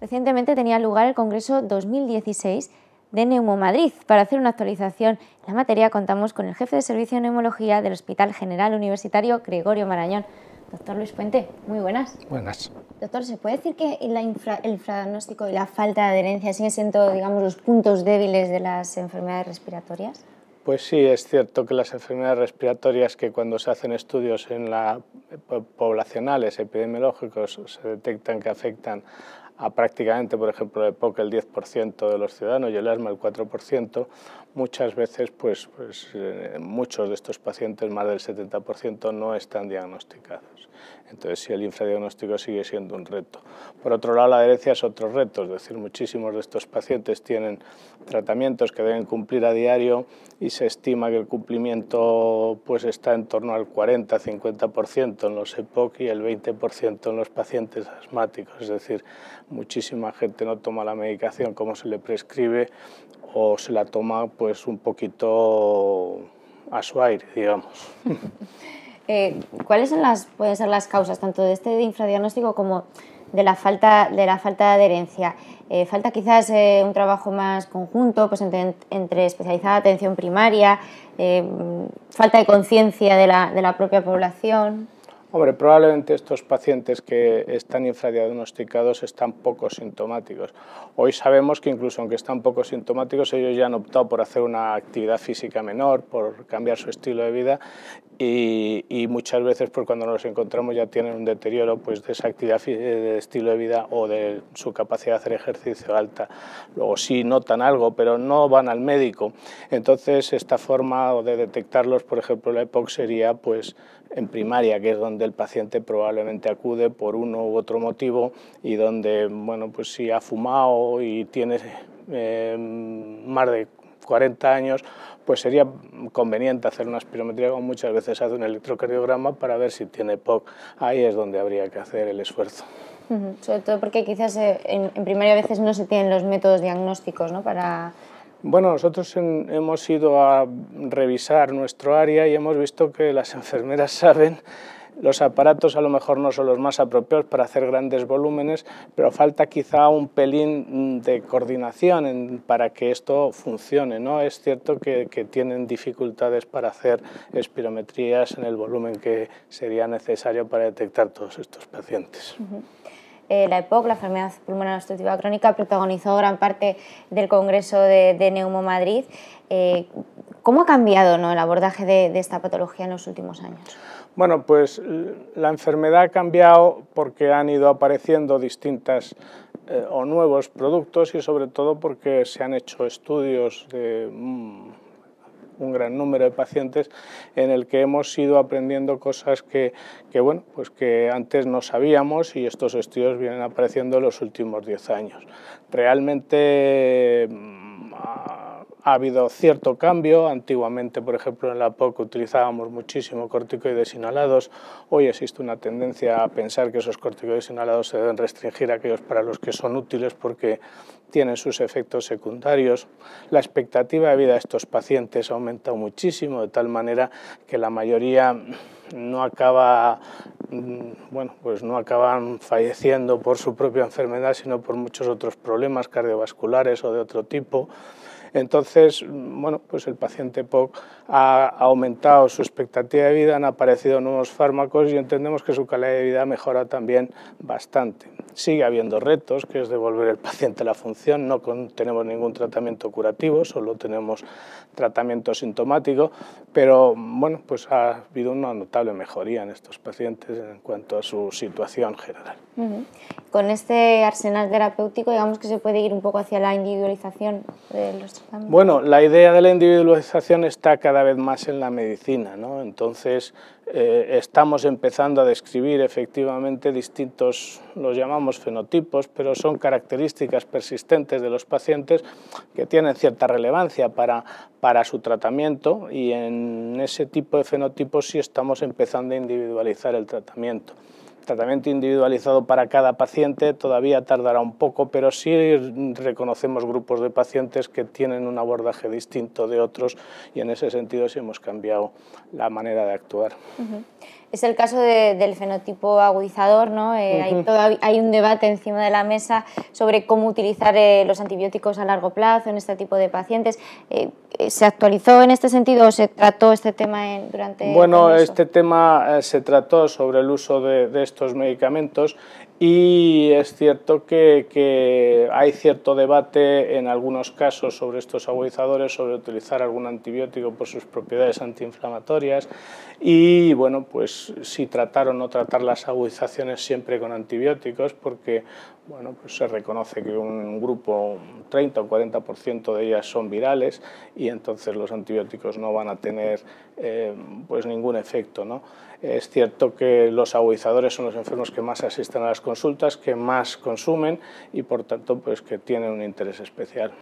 Recientemente tenía lugar el Congreso 2016 de Neumomadrid. Para hacer una actualización en la materia contamos con el jefe de Servicio de Neumología del Hospital General Universitario Gregorio Marañón. Doctor Luis Puente, muy buenas. Buenas. Doctor, ¿se puede decir que el infradiagnóstico y la falta de adherencia siguen siendo, digamos, los puntos débiles de las enfermedades respiratorias? Pues sí, es cierto que las enfermedades respiratorias, que cuando se hacen estudios poblacionales, epidemiológicos, se detectan que afectan a prácticamente, por ejemplo, el EPOC el 10% de los ciudadanos y el asma el 4%, muchas veces muchos de estos pacientes, más del 70%, no están diagnosticados. Entonces, sí, el infradiagnóstico sigue siendo un reto. Por otro lado, la adherencia es otro reto, es decir, muchísimos de estos pacientes tienen tratamientos que deben cumplir a diario y se estima que el cumplimiento está en torno al 40-50% en los EPOC y el 20% en los pacientes asmáticos, es decir, muchísima gente no toma la medicación como se le prescribe o se la toma un poquito a su aire, digamos. ¿Cuáles pueden ser las causas tanto de este infradiagnóstico como de la falta de adherencia? ¿Falta quizás un trabajo más conjunto entre especializada, atención primaria, falta de conciencia de la propia población? Hombre, probablemente estos pacientes que están infradiagnosticados están poco sintomáticos. Hoy sabemos que incluso aunque están poco sintomáticos, ellos ya han optado por hacer una actividad física menor, por cambiar su estilo de vida y muchas veces cuando nos encontramos ya tienen un deterioro de esa actividad de estilo de vida o de su capacidad de hacer ejercicio alta. Luego sí notan algo, pero no van al médico. Entonces esta forma de detectarlos, por ejemplo, la EPOC sería en primaria, que es donde el paciente probablemente acude por uno u otro motivo y donde, si ha fumado y tiene más de 40 años, sería conveniente hacer una espirometría, como muchas veces hace un electrocardiograma, para ver si tiene EPOC. Ahí es donde habría que hacer el esfuerzo. Sobre todo porque quizás en primaria a veces no se tienen los métodos diagnósticos, ¿no? Bueno, nosotros hemos ido a revisar nuestro área y hemos visto que las enfermeras saben. Los aparatos a lo mejor no son los más apropiados para hacer grandes volúmenes, pero falta quizá un pelín de coordinación para que esto funcione, ¿no? Es cierto que tienen dificultades para hacer espirometrías en el volumen que sería necesario para detectar todos estos pacientes. La EPOC, la enfermedad pulmonar obstructiva crónica, protagonizó gran parte del Congreso de Neumomadrid. ¿Cómo ha cambiado, ¿no?, el abordaje de esta patología en los últimos años? Bueno, la enfermedad ha cambiado porque han ido apareciendo distintas o nuevos productos y sobre todo porque se han hecho estudios de un gran número de pacientes en el que hemos ido aprendiendo cosas que antes no sabíamos, y estos estudios vienen apareciendo en los últimos 10 años. Realmente ha habido cierto cambio. Antiguamente, por ejemplo, en la EPOC utilizábamos muchísimo corticoides inhalados. Hoy existe una tendencia a pensar que esos corticoides inhalados se deben restringir a aquellos para los que son útiles porque tienen sus efectos secundarios. La expectativa de vida de estos pacientes ha aumentado muchísimo, de tal manera que la mayoría no acaban falleciendo por su propia enfermedad, sino por muchos otros problemas cardiovasculares o de otro tipo. Entonces, el paciente EPOC ha aumentado su expectativa de vida, han aparecido nuevos fármacos y entendemos que su calidad de vida mejora también bastante. Sigue habiendo retos, que es devolver al paciente la función. No tenemos ningún tratamiento curativo, solo tenemos tratamiento sintomático, pero ha habido una notable mejoría en estos pacientes en cuanto a su situación general. Con este arsenal terapéutico, digamos que se puede ir un poco hacia la individualización de los tratamientos. Bueno, la idea de la individualización está cada vez más en la medicina, ¿no? Entonces estamos empezando a describir efectivamente distintos, los llamamos fenotipos, pero son características persistentes de los pacientes que tienen cierta relevancia para su tratamiento, y en ese tipo de fenotipos sí estamos empezando a individualizar el tratamiento. tratamiento individualizado para cada paciente todavía tardará un poco, pero sí reconocemos grupos de pacientes que tienen un abordaje distinto de otros y en ese sentido sí hemos cambiado la manera de actuar. Es el caso del fenotipo agudizador, ¿no? Hay un debate encima de la mesa sobre cómo utilizar los antibióticos a largo plazo en este tipo de pacientes. ¿Se actualizó en este sentido o se trató este tema durante Bueno, el este tema se trató sobre el uso de estos medicamentos y es cierto que hay cierto debate en algunos casos sobre estos agudizadores, sobre utilizar algún antibiótico por sus propiedades antiinflamatorias y bueno, pues si tratar o no tratar las agudizaciones siempre con antibióticos, porque bueno, pues se reconoce que un grupo, un 30 o 40% de ellas son virales y entonces los antibióticos no van a tener pues ningún efecto, ¿no? Es cierto que los agudizadores son los enfermos que más asisten a las consultas, que más consumen y por tanto pues que tienen un interés especial.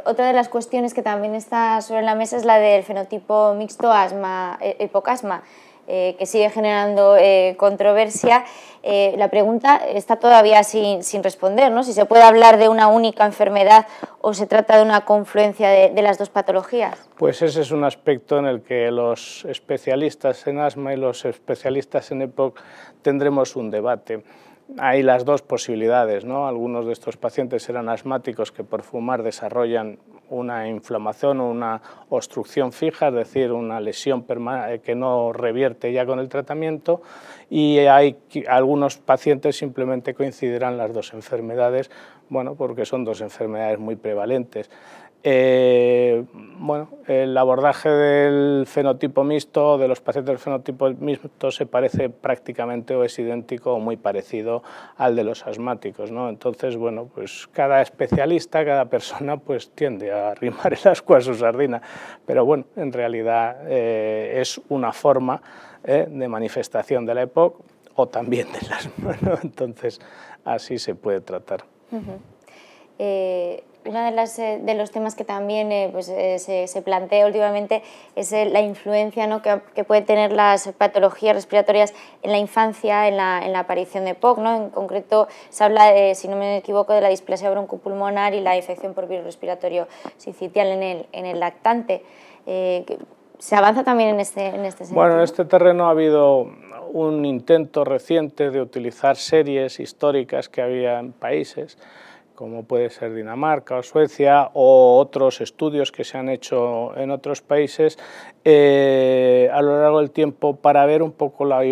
Otra de las cuestiones que también está sobre la mesa es la del fenotipo mixto asma-epocasma, que sigue generando controversia. La pregunta está todavía sin responder, ¿no? Si se puede hablar de una única enfermedad o se trata de una confluencia de las dos patologías. Pues ese es un aspecto en el que los especialistas en asma y los especialistas en EPOC tendremos un debate. Hay las dos posibilidades, ¿no? Algunos de estos pacientes eran asmáticos que por fumar desarrollan una inflamación o una obstrucción fija, es decir, una lesión que no revierte ya con el tratamiento, y hay algunos pacientes simplemente coincidirán las dos enfermedades, bueno, porque son dos enfermedades muy prevalentes. Bueno, el abordaje del fenotipo mixto, de los pacientes del fenotipo mixto, se parece prácticamente o es idéntico o muy parecido al de los asmáticos, ¿no? Entonces, bueno, pues cada especialista, cada persona, pues tiende a arrimar el ascua a su sardina, pero bueno, en realidad es una forma de manifestación de la EPOC o también del asma, ¿no? Entonces, así se puede tratar. Uno de los temas que también se plantea últimamente es la influencia, ¿no?, que pueden tener las patologías respiratorias en la infancia, en la aparición de EPOC, ¿no? En concreto se habla, si no me equivoco, de la displasia broncopulmonar y la infección por virus respiratorio sincitial en el lactante. ¿Se avanza también en este sentido? Bueno, en este terreno ha habido un intento reciente de utilizar series históricas que había en países como puede ser Dinamarca o Suecia, o otros estudios que se han hecho en otros países a lo largo del tiempo para ver un poco la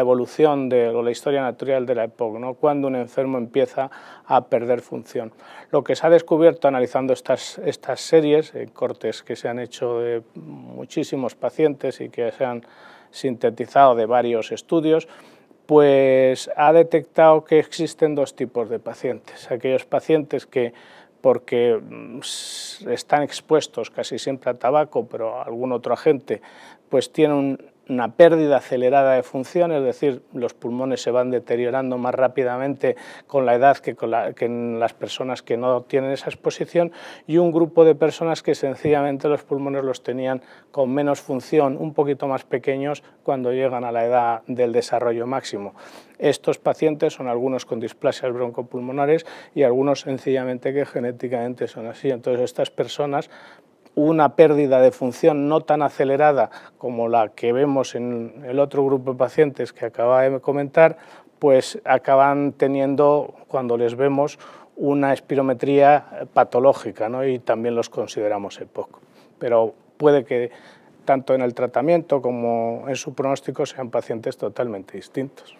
evolución o la historia natural de la EPOC, ¿no? Cuando un enfermo empieza a perder función. Lo que se ha descubierto analizando estas series, cortes que se han hecho de muchísimos pacientes y que se han sintetizado de varios estudios, pues ha detectado que existen dos tipos de pacientes. Aquellos pacientes que, porque están expuestos casi siempre a tabaco, pero a algún otro agente, pues tienen una pérdida acelerada de función, es decir, los pulmones se van deteriorando más rápidamente con la edad que en las personas que no tienen esa exposición, y un grupo de personas que sencillamente los pulmones los tenían con menos función, un poquito más pequeños cuando llegan a la edad del desarrollo máximo. Estos pacientes son algunos con displasias broncopulmonares y algunos sencillamente que genéticamente son así. Entonces estas personas, una pérdida de función no tan acelerada como la que vemos en el otro grupo de pacientes que acaba de comentar, pues acaban teniendo, cuando les vemos, una espirometría patológica, ¿no? Y también los consideramos EPOC. Pero puede que tanto en el tratamiento como en su pronóstico sean pacientes totalmente distintos.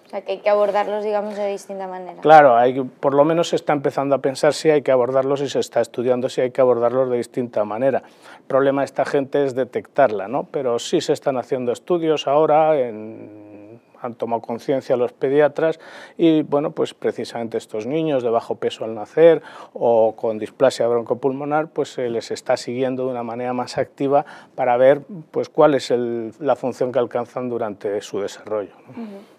O sea, que hay que abordarlos, digamos, de distinta manera. Claro, por lo menos se está empezando a pensar si hay que abordarlos y se está estudiando si hay que abordarlos de distinta manera. El problema de esta gente es detectarla, ¿no? Pero sí se están haciendo estudios ahora, han tomado conciencia los pediatras y, bueno, pues precisamente estos niños de bajo peso al nacer o con displasia broncopulmonar, pues se les está siguiendo de una manera más activa para ver, pues, cuál es la función que alcanzan durante su desarrollo, ¿no?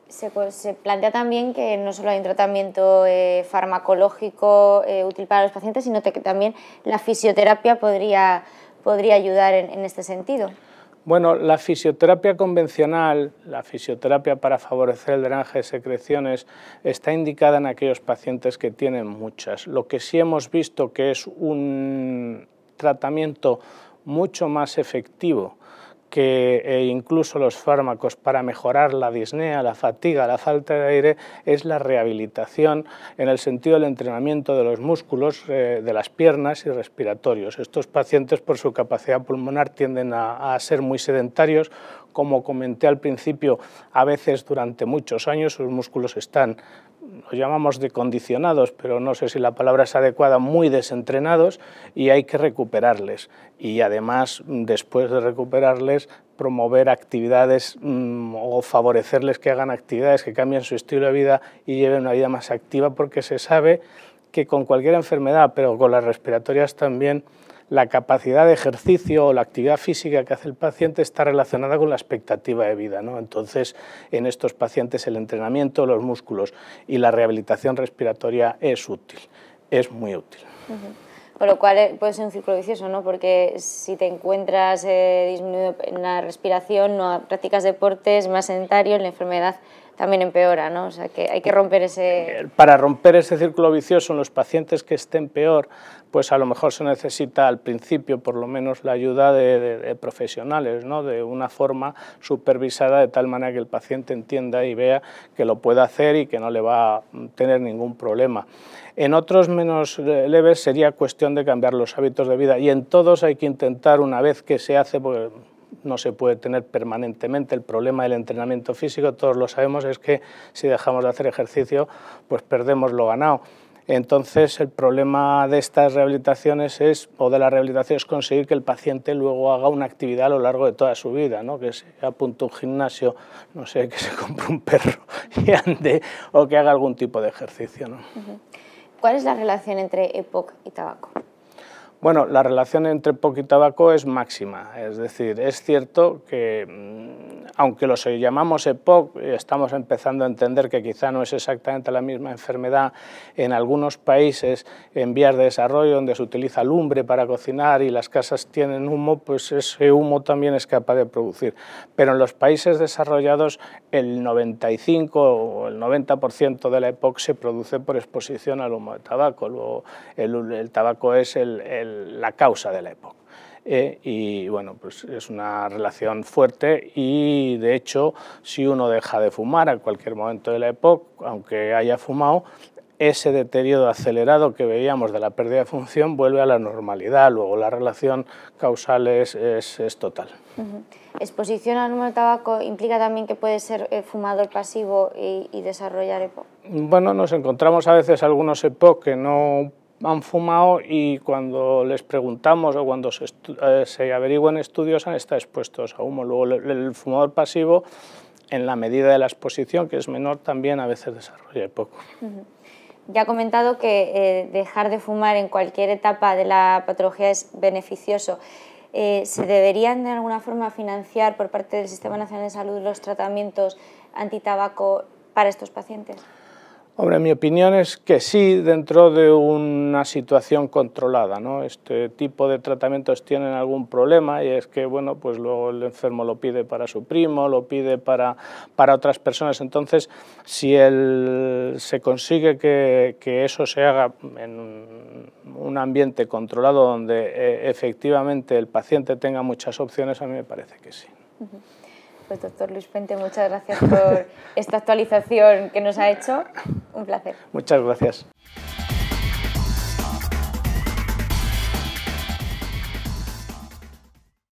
Se plantea también que no solo hay un tratamiento farmacológico útil para los pacientes, sino que también la fisioterapia podría ayudar en este sentido. Bueno, la fisioterapia convencional, la fisioterapia para favorecer el drenaje de secreciones, está indicada en aquellos pacientes que tienen muchas. Lo que sí hemos visto que es un tratamiento mucho más efectivo que incluso los fármacos para mejorar la disnea, la fatiga, la falta de aire, es la rehabilitación en el sentido del entrenamiento de los músculos de las piernas y respiratorios. Estos pacientes, por su capacidad pulmonar, tienden a ser muy sedentarios. Como comenté al principio, a veces durante muchos años sus músculos están, lo llamamos decondicionados, pero no sé si la palabra es adecuada, muy desentrenados, y hay que recuperarles. Y además, después de recuperarles, promover actividades o favorecerles que hagan actividades que cambien su estilo de vida y lleven una vida más activa, porque se sabe que con cualquier enfermedad, pero con las respiratorias también, la capacidad de ejercicio o la actividad física que hace el paciente está relacionada con la expectativa de vida, ¿no? Entonces, en estos pacientes el entrenamiento de los músculos y la rehabilitación respiratoria es útil, es muy útil. Con lo cual puede ser un círculo vicioso, ¿no? Porque si te encuentras disminuido en la respiración, no practicas deportes, más sedentario, la enfermedad también empeora, ¿no? O sea que hay que romper ese... Para romper ese círculo vicioso en los pacientes que estén peor, pues a lo mejor se necesita al principio por lo menos la ayuda de profesionales, ¿no? De una forma supervisada, de tal manera que el paciente entienda y vea que lo puede hacer y que no le va a tener ningún problema. En otros menos leves sería cuestión de cambiar los hábitos de vida, y en todos hay que intentar, una vez que se hace, porque no se puede tener permanentemente. El problema del entrenamiento físico, todos lo sabemos, es que si dejamos de hacer ejercicio, pues perdemos lo ganado. Entonces, el problema de estas rehabilitaciones o de la rehabilitación es conseguir que el paciente luego haga una actividad a lo largo de toda su vida, ¿no? Que se apunte a un gimnasio, no sé, que se compre un perro y ande, o que haga algún tipo de ejercicio, ¿no? ¿Cuál es la relación entre EPOC y tabaco? Bueno, la relación entre EPOC y tabaco es máxima, es decir, es cierto que aunque los llamamos EPOC, estamos empezando a entender que quizá no es exactamente la misma enfermedad. En algunos países en vías de desarrollo, donde se utiliza lumbre para cocinar y las casas tienen humo, pues ese humo también es capaz de producir. Pero en los países desarrollados el 95 o el 90% de la EPOC se produce por exposición al humo de tabaco. Luego el tabaco es la causa de la EPOC. Y bueno, pues es una relación fuerte, y de hecho si uno deja de fumar a cualquier momento de la EPOC, aunque haya fumado, ese deterioro acelerado que veíamos de la pérdida de función vuelve a la normalidad. Luego la relación causal es total. ¿Exposición al humo de tabaco implica también que puede ser fumador pasivo y desarrollar EPOC? Bueno, nos encontramos a veces algunos EPOC que no han fumado, y cuando les preguntamos o cuando se averiguan estudios han estado expuestos a humo. Luego el fumador pasivo, en la medida de la exposición, que es menor, también a veces desarrolla EPOC. Ya ha comentado que dejar de fumar en cualquier etapa de la patología es beneficioso. ¿Se deberían de alguna forma financiar por parte del Sistema Nacional de Salud los tratamientos antitabaco para estos pacientes? Hombre, mi opinión es que sí, dentro de una situación controlada, ¿no? Este tipo de tratamientos tienen algún problema, y es que, bueno, pues luego el enfermo lo pide para su primo, lo pide para otras personas. Entonces, si se consigue que eso se haga en un ambiente controlado, donde efectivamente el paciente tenga muchas opciones, a mí me parece que sí. Pues doctor Luis Puente, muchas gracias por esta actualización que nos ha hecho. Un placer. Muchas gracias.